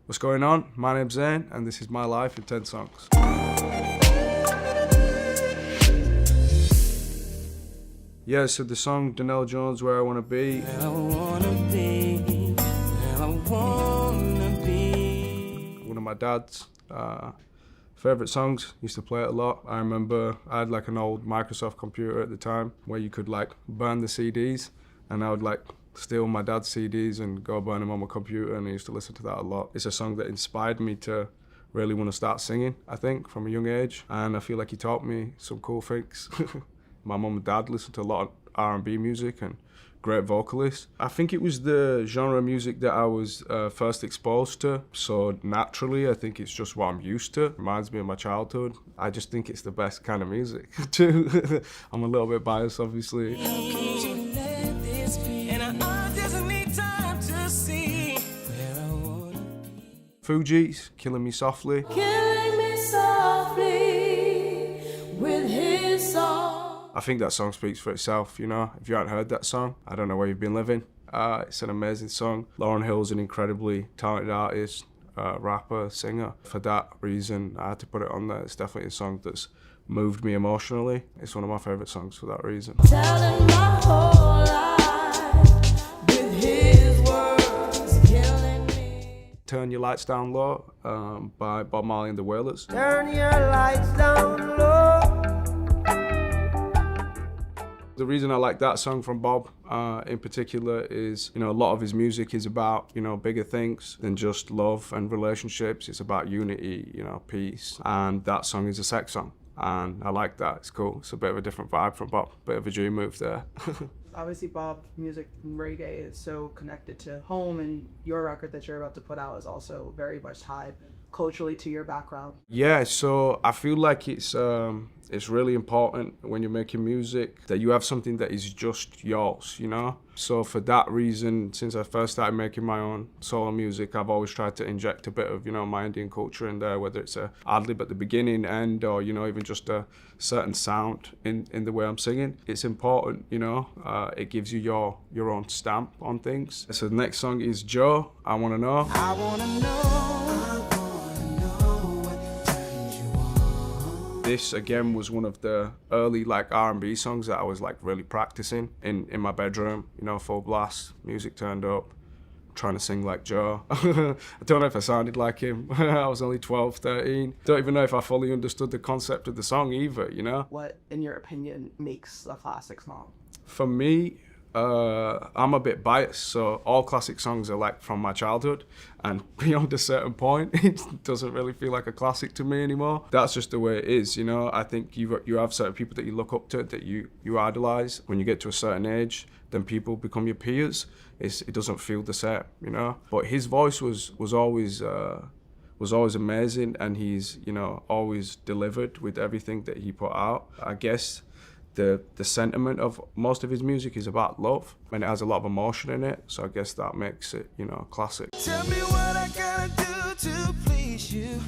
What's going on? My name's Zayn, and this is my life in 10 songs. Yeah, so the song Donnell Jones, Where I Wanna Be. Where I wanna be, where I wanna be. One of my dad's favourite songs. Used to play it a lot. I remember I had like an old Microsoft computer at the time where you could like burn the CDs, and I would like steal my dad's CDs and go burn them on my computer, and I used to listen to that a lot. It's a song that inspired me to really want to start singing, I think, from a young age, and I feel like he taught me some cool things. My mum and dad listened to a lot of R&B music and great vocalists. I think it was the genre of music that I was first exposed to, so naturally I think it's just what I'm used to. Reminds me of my childhood. I just think it's the best kind of music too. I'm a little bit biased, obviously. Fugees, Killing Me Softly. Killing me softly with his song. I think that song speaks for itself, you know. If you haven't heard that song, I don't know where you've been living. It's an amazing song. Lauryn Hill's an incredibly talented artist, rapper, singer. For that reason, I had to put it on there. It's definitely a song that's moved me emotionally. It's one of my favourite songs for that reason. Telling my whole life with his words, killing me. Turn Your Lights Down Low by Bob Marley and the Wailers. Turn your lights down low. The reason I like that song from Bob in particular is, you know, a lot of his music is about, you know, bigger things than just love and relationships. It's about unity, you know, peace. And that song is a sex song. And I like that. It's cool. It's a bit of a different vibe from Bob. Bit of a G move there. Obviously, Bob's music and reggae is so connected to home, and your record that you're about to put out is also very much tied culturally to your background. Yeah, so I feel like it's really important when you're making music that you have something that is just yours, you know? So for that reason, since I first started making my own solo music, I've always tried to inject a bit of, you know, my Indian culture in there, whether it's a ad-lib at the beginning, end, or, you know, even just a certain sound in the way I'm singing. It's important, you know? It gives you your own stamp on things. So the next song is Joe, I Wanna Know. I wanna know. This again was one of the early like R&B songs that I was like really practicing in my bedroom, you know, full blast, music turned up, trying to sing like Joe. I don't know if I sounded like him. I was only 12, 13. Don't even know if I fully understood the concept of the song either, you know? What, in your opinion, makes a classic song? For me, I'm a bit biased, so all classic songs are like from my childhood, and beyond a certain point, it doesn't really feel like a classic to me anymore. That's just the way it is, you know. I think you have certain people that you look up to, that you idolize. When you get to a certain age, then people become your peers. It doesn't feel the same, you know. But his voice was always amazing, and he's, you know, always delivered with everything that he put out. I guess the sentiment of most of his music is about love, and it has a lot of emotion in it, so I guess that makes it, you know, classic. Tell me what I gotta do to please you.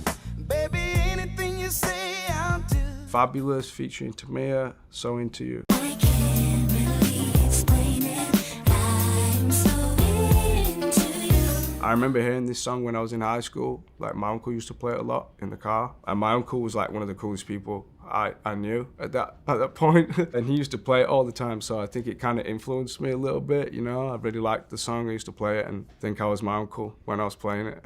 Baby, anything you say, I'll do. Fabulous featuring Minha, So Into You. I can't really explain it. I'm so into you. I remember hearing this song when I was in high school. Like, my uncle used to play it a lot in the car, and my uncle was like one of the coolest people I knew at that point. And he used to play it all the time, so I think it kind of influenced me a little bit, you know. I really liked the song. I used to play it and think I was my uncle when I was playing it.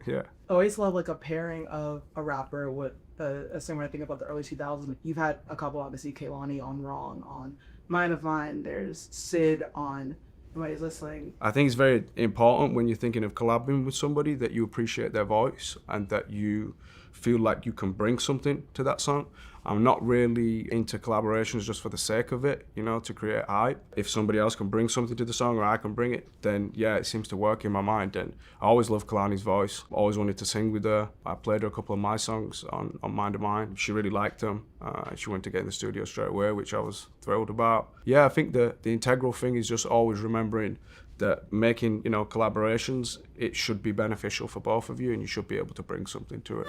Yeah. I always love like a pairing of a rapper with a singer. I think about the early 2000s. You've had a couple, obviously, Kehlani on Wrong, on Mind of Mine. There's Sid on Nobody's Listening. I think it's very important when you're thinking of collabing with somebody that you appreciate their voice and that you feel like you can bring something to that song. I'm not really into collaborations just for the sake of it, you know, to create hype. If somebody else can bring something to the song or I can bring it, then yeah, it seems to work in my mind. And I always loved Kehlani's voice. I always wanted to sing with her. I played her a couple of my songs on Mind of Mine. She really liked them. She went to get in the studio straight away, which I was thrilled about. Yeah, I think the integral thing is just always remembering that making, you know, collaborations, it should be beneficial for both of you, and you should be able to bring something to it.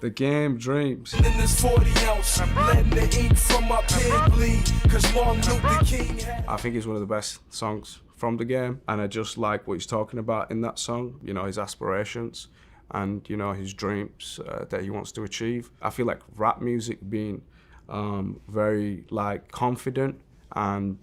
The Game, Dreams. In this 40 ounce, letting the ink from my pen bleed. Cause Martin Luther King had. I think it's one of the best songs from The Game, and I just like what he's talking about in that song, you know, his aspirations and, you know, his dreams that he wants to achieve. I feel like rap music being very like confident and,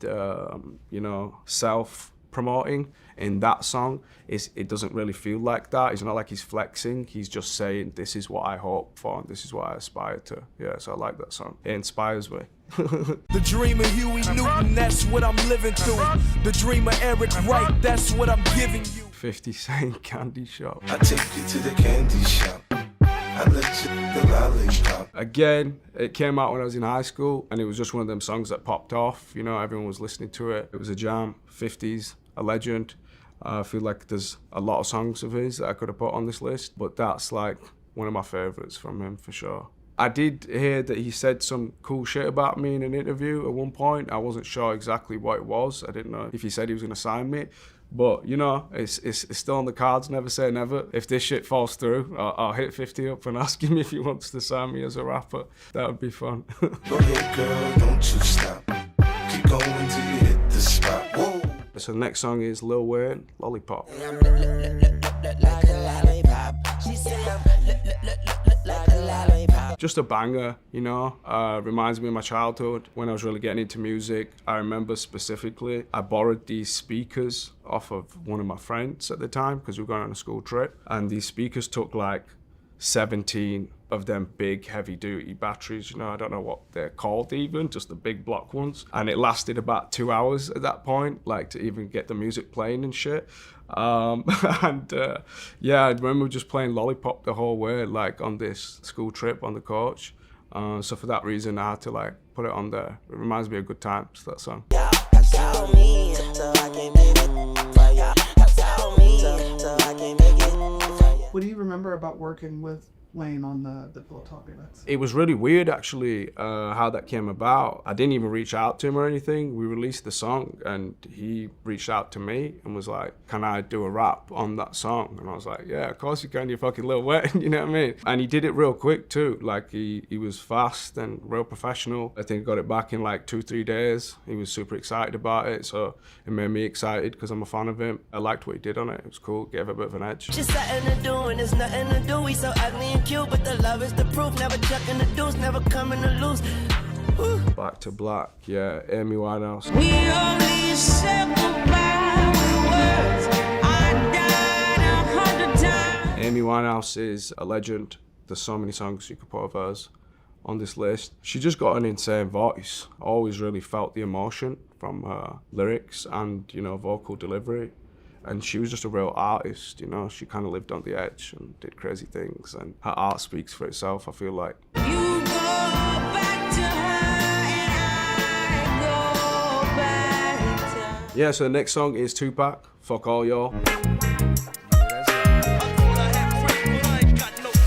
you know, self-promoting in that song, it doesn't really feel like that. It's not like he's flexing, he's just saying, this is what I hope for and this is what I aspire to. Yeah, so I like that song. It inspires me. The dream of Huey Newton, that's what I'm living through. The dream of Eric Wright, that's what I'm giving you. 50 Cent, Candy Shop. I take you to the candy shop. I let you the lollipop. Again, it came out when I was in high school and it was just one of them songs that popped off. You know, everyone was listening to it. It was a jam. 50s, a legend. I feel like there's a lot of songs of his that I could have put on this list, but that's like one of my favorites from him for sure. I did hear that he said some cool shit about me in an interview at one point. I wasn't sure exactly what it was. I didn't know if he said he was going to sign me. But, you know, it's still on the cards, never say never. If this shit falls through, I'll hit 50 up and ask him if he wants to sign me as a rapper. That would be fun. Go ahead, girl, don't you stop. Keep going till you hit the spot. Whoa. So the next song is Lil Wayne, Lollipop. Just a banger, you know, reminds me of my childhood when I was really getting into music. I remember specifically, I borrowed these speakers off of one of my friends at the time because we were going on a school trip, and these speakers took like 17 of them big heavy duty batteries, you know, I don't know what they're called even, just the big block ones. And it lasted about 2 hours at that point, like to even get the music playing and shit. Yeah, I remember just playing Lollipop the whole way, like on this school trip on the coach. So for that reason, I had to like put it on there. It reminds me of good times, that song. What do you remember about working with Wayne on the Pillow Talk remix? It was really weird actually how that came about. I didn't even reach out to him or anything. We released the song and he reached out to me and was like, can I do a rap on that song? And I was like, yeah, of course you can, you fucking Lil Wayne, you know what I mean? And he did it real quick too. Like he was fast and real professional. I think got it back in like 2-3 days. He was super excited about it. So it made me excited because I'm a fan of him. I liked what he did on it. It was cool, gave it a bit of an edge. Just something to do and there's nothing to do. We so ugly and cute, but the love is the proof. Never chucking the deuce, never coming to lose. Woo. Back to Black, yeah, Amy Winehouse. We only said goodbye with words. I died 100 times. Amy Winehouse is a legend. There's so many songs you could put of hers on this list. She just got an insane voice. I always really felt the emotion from her lyrics and, you know, vocal delivery. And she was just a real artist, you know. She kind of lived on the edge and did crazy things. And her art speaks for itself, I feel like. You go back to her and I go back to... Yeah, so the next song is Tupac, Fuck All Y'all.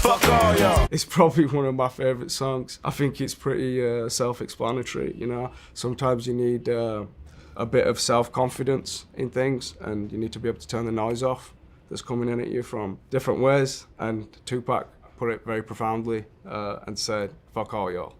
Fuck all y'all. It's probably one of my favorite songs. I think it's pretty self-explanatory, you know. Sometimes you need a bit of self-confidence in things and you need to be able to turn the noise off that's coming in at you from different ways. And Tupac put it very profoundly and said, fuck all y'all.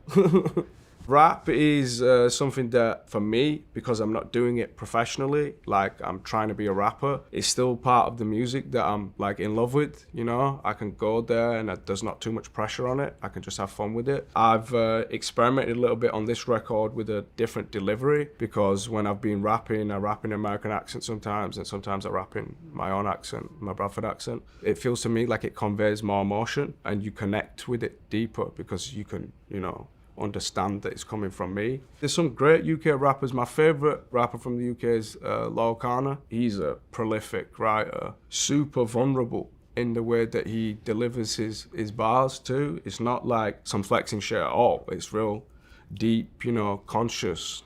Rap is something that, for me, because I'm not doing it professionally, like I'm trying to be a rapper, it's still part of the music that I'm like in love with, you know? I can go there and there's not too much pressure on it. I can just have fun with it. I've experimented a little bit on this record with a different delivery because when I've been rapping, I rap in an American accent sometimes and sometimes I rap in my own accent, my Bradford accent. It feels to me like it conveys more emotion and you connect with it deeper because you can, you know, understand that it's coming from me. There's some great UK rappers. My favourite rapper from the UK is Lollipop. He's a prolific writer, super vulnerable in the way that he delivers his bars too. It's not like some flexing shit at all. It's real deep, you know, conscious,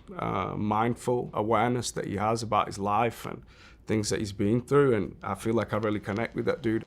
mindful awareness that he has about his life and things that he's been through, and I feel like I really connect with that dude.